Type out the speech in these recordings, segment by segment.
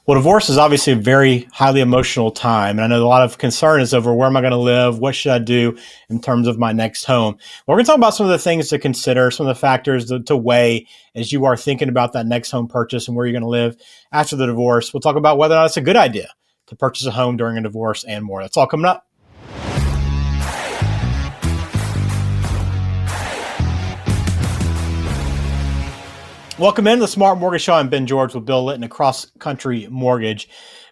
Well, divorce is obviously a very highly emotional time. And I know a lot of concern is over where am I going to live? What should I do in terms of my next home? Well, we're going to talk about some of the things to consider, some of the factors to weigh as you are thinking about that next home purchase and where you're going to live after the divorce. We'll talk about whether or not it's a good idea to purchase a home during a divorce and more. That's all coming up. Welcome in to the Smart Mortgage Show. I'm Ben George with Bill Litton at Cross Country Mortgage.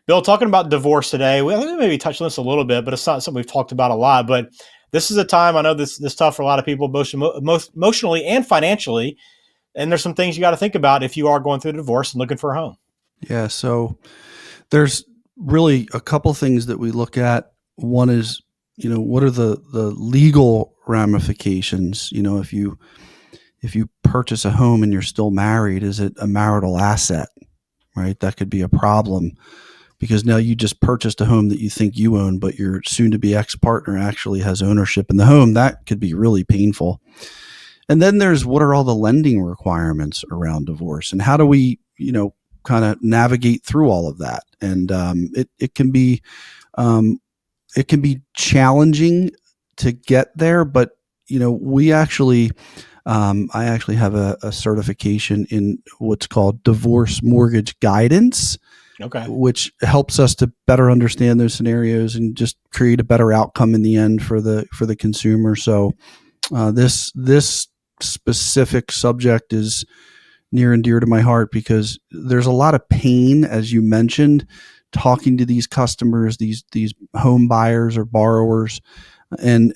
Bill, talking about divorce today. We maybe touched on this a little bit, but it's not something we've talked about a lot. But this is a time, I know this is tough for a lot of people, both emotionally and financially. And there's some things you got to think about if you are going through a divorce and looking for a home. Yeah, so there's really a couple things that we look at. One is, what are the legal ramifications? If you purchase a home and you're still married, is it a marital asset, right? That could be a problem because now you just purchased a home that you think you own, but your soon-to-be ex-partner actually has ownership in the home. That could be really painful. And then there's what are all the lending requirements around divorce, and how do we, kind of navigate through all of that? And it can be challenging to get there, but we actually. I actually have a certification in what's called divorce mortgage guidance, which helps us to better understand those scenarios and just create a better outcome in the end for the consumer. So this specific subject is near and dear to my heart because there's a lot of pain, as you mentioned, talking to these customers, these home buyers or borrowers, and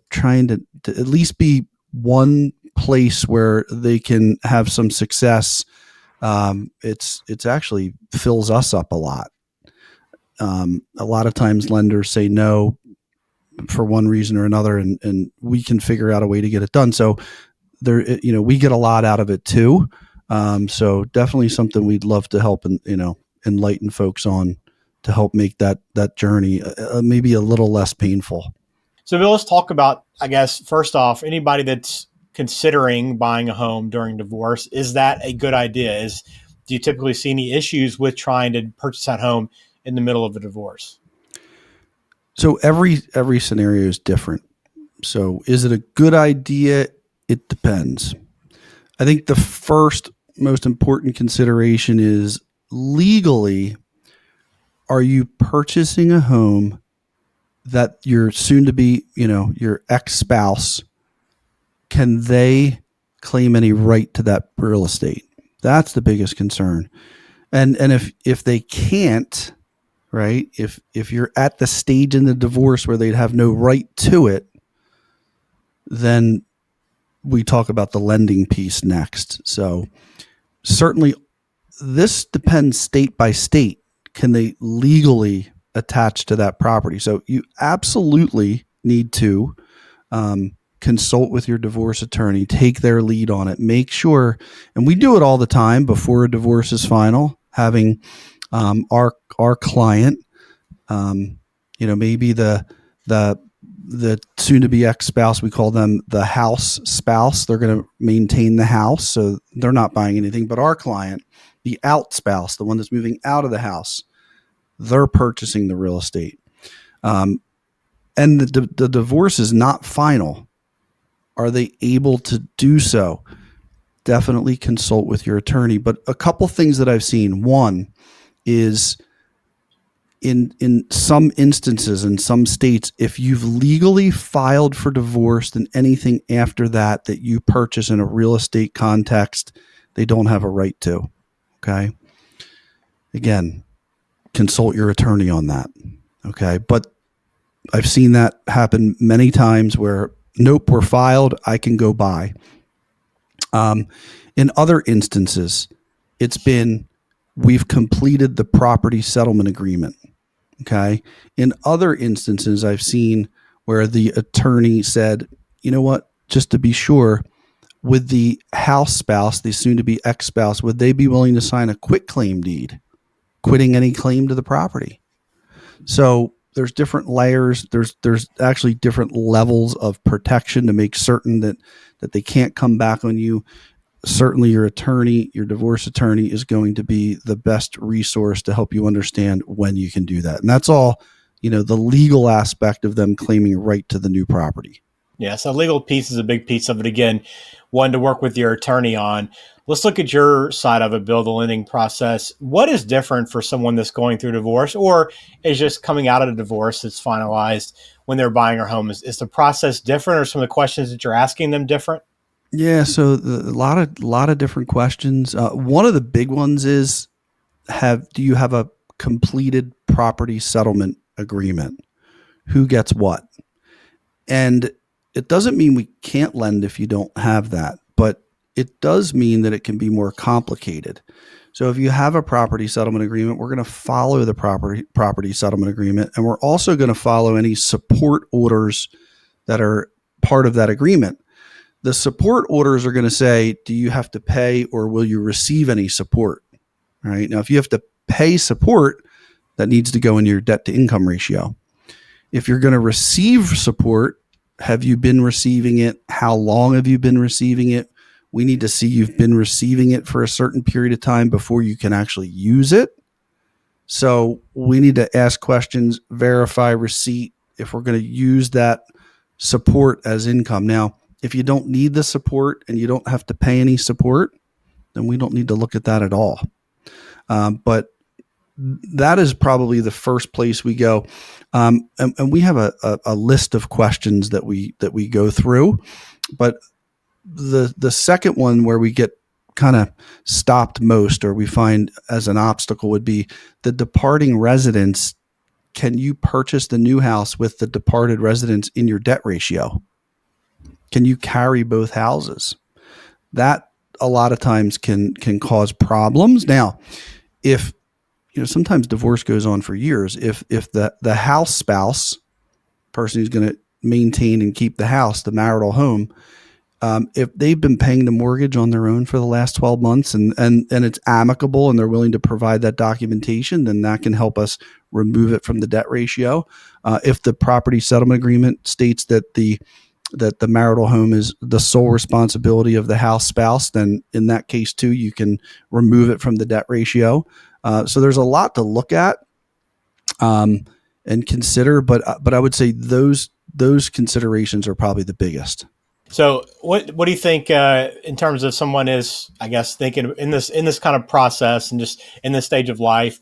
trying to at least be one place where they can have some success. It's actually fills us up a lot. A lot of times lenders say no for one reason or another, and we can figure out a way to get it done. So there, we get a lot out of it too. So definitely something we'd love to help and, enlighten folks on to help make that journey maybe a little less painful. So Bill, let's talk about, I guess, first off, anybody that's considering buying a home during divorce, is that a good idea? Do you typically see any issues with trying to purchase that home in the middle of a divorce? So every scenario is different. So is it a good idea? It depends. I think the first most important consideration is legally, are you purchasing a home that your soon to be, your ex-spouse, can they claim any right to that real estate? That's the biggest concern. And if they can't, right, if you're at the stage in the divorce where they'd have no right to it, then we talk about the lending piece next. So certainly this depends state by state. Can they legally attach to that property? So you absolutely need to consult with your divorce attorney, take their lead on it, make sure, and we do it all the time before a divorce is final, having our client, maybe the soon-to-be ex-spouse, we call them the house spouse. They're going to maintain the house, so they're not buying anything. But our client, the out spouse, the one that's moving out of the house, they're purchasing the real estate. And the divorce is not final. Are they able to do so? Definitely consult with your attorney. But a couple things that I've seen. One is in some instances, in some states, if you've legally filed for divorce, then anything after that you purchase in a real estate context, they don't have a right to. Okay. Again, consult your attorney on that. Okay. But I've seen that happen many times where, nope, we're filed, I can go buy. In other instances, it's been, we've completed the property settlement agreement. Okay. In other instances, I've seen where the attorney said, you know what, just to be sure, with the house spouse, the soon to be ex-spouse, would they be willing to sign a quitclaim deed, quitting any claim to the property? So there's different layers. There's actually different levels of protection to make certain that they can't come back on you. certainly your attorney, your divorce attorney, is going to be the best resource to help you understand when you can do that. And that's all, the legal aspect of them claiming right to the new property. Yeah, so legal piece is a big piece of it. Again, one to work with your attorney on. Let's look at your side of it, Bill, the lending process. What is different for someone that's going through divorce or is just coming out of a divorce that's finalized when they're buying their home? Is the process different or some of the questions that you're asking them different? Yeah, so a lot of different questions. One of the big ones is, do you have a completed property settlement agreement? Who gets what? And it doesn't mean we can't lend if you don't have that, but it does mean that it can be more complicated. So if you have a property settlement agreement, we're going to follow the property settlement agreement, and we're also going to follow any support orders that are part of that agreement. The support orders are going to say, do you have to pay or will you receive any support? All right. Now, if you have to pay support, that needs to go in your debt to income ratio. If you're going to receive support, have you been receiving it? How long have you been receiving it? We need to see you've been receiving it for a certain period of time before you can actually use it. So we need to ask questions, verify receipt if we're going to use that support as income. Now, if you don't need the support and you don't have to pay any support, then we don't need to look at that at all. But that is probably the first place we go. And we have a list of questions that we go through. But the second one where we get kind of stopped most, or we find as an obstacle, would be the departing residence. Can you purchase the new house with the departed residence in your debt ratio? Can you carry both houses? That a lot of times can cause problems. Now, if sometimes divorce goes on for years. If the house spouse, person who's going to maintain and keep the house, the marital home, if they've been paying the mortgage on their own for the last 12 months and it's amicable and they're willing to provide that documentation, then that can help us remove it from the debt ratio. If the property settlement agreement states that the marital home is the sole responsibility of the house spouse, then in that case too, you can remove it from the debt ratio. So there's a lot to look at and consider, but I would say those considerations are probably the biggest. So what do you think in terms of someone is, I guess, thinking in this kind of process and just in this stage of life?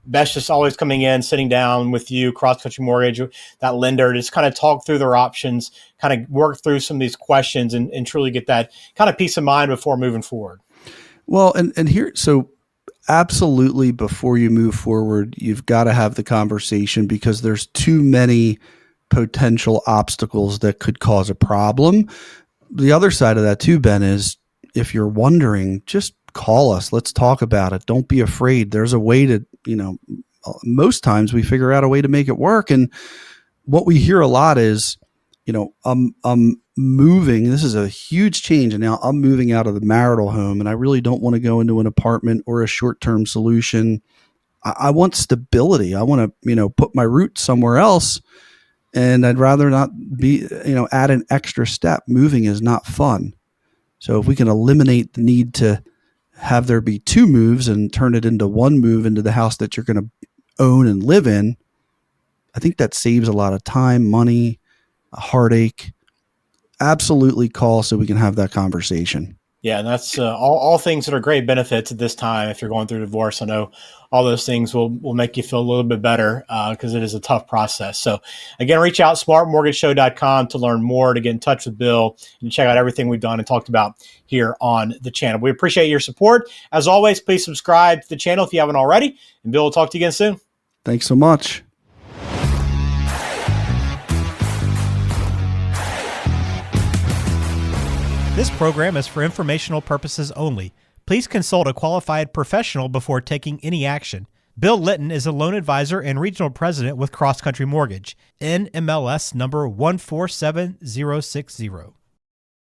Best just always coming in, sitting down with you, Cross Country Mortgage, that lender, just kind of talk through their options, kind of work through some of these questions and truly get that kind of peace of mind before moving forward. Well, and here, so absolutely before you move forward, you've got to have the conversation because there's too many potential obstacles that could cause a problem. The other side of that too, Ben, is if you're wondering, just call us. Let's talk about it. Don't be afraid. There's a way to, most times we figure out a way to make it work. And what we hear a lot is, I'm moving. This is a huge change. And now I'm moving out of the marital home and I really don't want to go into an apartment or a short-term solution. I want stability. I want to, put my roots somewhere else. And I'd rather not be, add an extra step. Moving is not fun. So if we can eliminate the need to have there be two moves and turn it into one move into the house that you're going to own and live in, I think that saves a lot of time, money, a heartache. Absolutely call so we can have that conversation. Yeah, and that's all things that are great benefits at this time. If you're going through divorce, I know all those things will make you feel a little bit better because it is a tough process. So again, reach out, smartmortgageshow.com to learn more, to get in touch with Bill and check out everything we've done and talked about here on the channel. We appreciate your support. As always, please subscribe to the channel if you haven't already. And Bill will talk to you again soon. Thanks so much. This program is for informational purposes only. Please consult a qualified professional before taking any action. Bill Litton is a loan advisor and regional president with Cross Country Mortgage, NMLS number 147060.